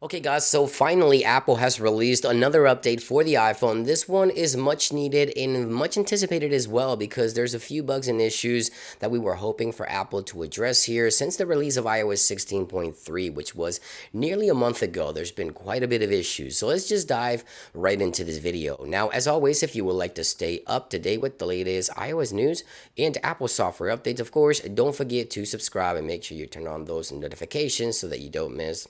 Okay guys, so finally Apple has released another update for the iPhone. This one is much needed and much anticipated as well because there's a few bugs and issues that we were hoping for Apple to address here since the release of iOS 16.3, which was nearly a month ago. There's been quite a bit of issues, so let's just dive right into this video. Now, as always, if you would like to stay up to date with the latest iOS news and Apple software updates, of course, don't forget to subscribe and make sure you turn on those notifications so that you don't miss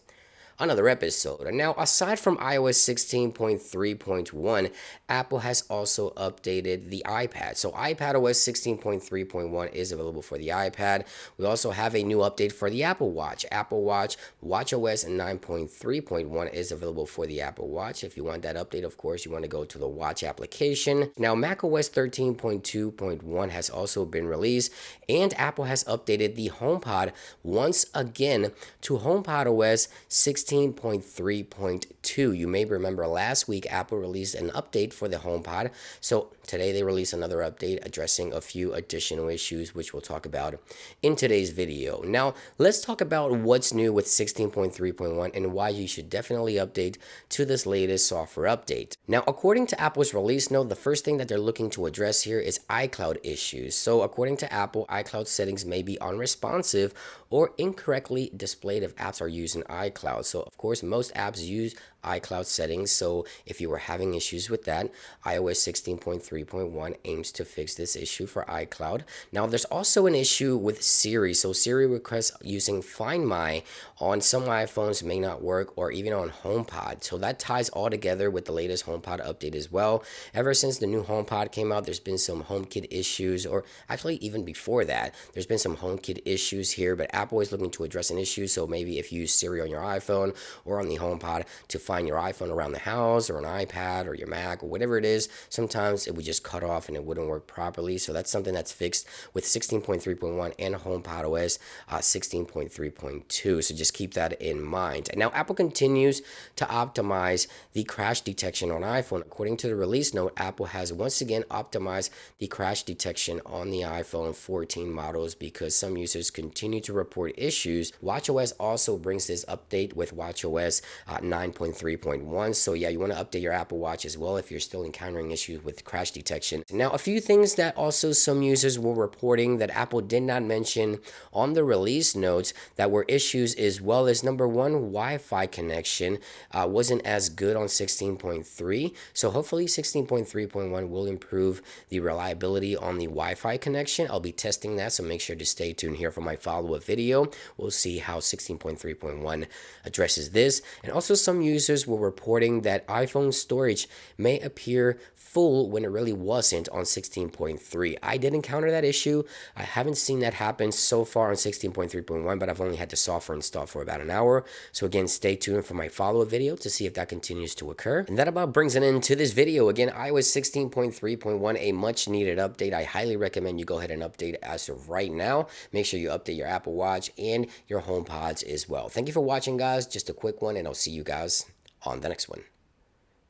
another episode. And now, aside from iOS 16.3.1, Apple has also updated the iPad. So iPadOS 16.3.1 is available for the iPad. We also have a new update for the Apple Watch. Apple Watch WatchOS 9.3.1 is available for the Apple Watch. If you want that update, of course, you want to go to the Watch application. Now, macOS 13.2.1 has also been released, and Apple has updated the HomePod once again to HomePodOS 16.3.2. You may remember last week Apple released an update for the HomePod. So today they released another update addressing a few additional issues, which we'll talk about in today's video. Now, let's talk about what's new with 16.3.1 and why you should definitely update to this latest software update. Now, according to Apple's release note, the first thing that they're looking to address here is iCloud issues. So according to Apple, iCloud settings may be unresponsive or incorrectly displayed if apps are using iCloud. So of course, most apps use iCloud settings. So if you were having issues with that, iOS 16.3.1 aims to fix this issue for iCloud. Now, there's also an issue with Siri. So Siri requests using Find My on some iPhones may not work, or even on HomePod. So that ties all together with the latest HomePod update as well. Ever since the new HomePod came out, there's been some HomeKit issues, or actually even before that, there's been some HomeKit issues here, but Apple is looking to address an issue. So maybe if you use Siri on your iPhone or on the HomePod to find your iPhone around the house, or an iPad or your Mac or whatever it is, sometimes it would just cut off and it wouldn't work properly. So that's something that's fixed with 16.3.1 and HomePodOS 16.3.2. So just keep that in mind. And now Apple continues to optimize the crash detection on iPhone. According to the release note, Apple has once again optimized the crash detection on the iPhone 14 models because some users continue to report issues. WatchOS also brings this update with WatchOS 9.3.1. So yeah, you want to update your Apple Watch as well if you're still encountering issues with crash detection. Now, a few things that also some users were reporting that Apple did not mention on the release notes that were issues, as well as number one, Wi-Fi connection wasn't as good on 16.3. So hopefully 16.3.1 will improve the reliability on the Wi-Fi connection. I'll be testing that, so make sure to stay tuned here for my follow-up video. We'll see how 16.3.1 addresses this. And also some users were reporting that iPhone storage may appear full when it really wasn't on 16.3. I did encounter that issue. I haven't seen that happen so far on 16.3.1, but I've only had the software installed for about an hour. So again, stay tuned for my follow-up video to see if that continues to occur. And that about brings an end to this video. Again, iOS 16.3.1, a much needed update. I highly recommend you go ahead and update as of right now. Make sure you update your Apple Watch and your HomePods as well. Thank you for watching, guys. Just a quick one, and I'll see you guys on the next one.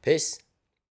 Peace.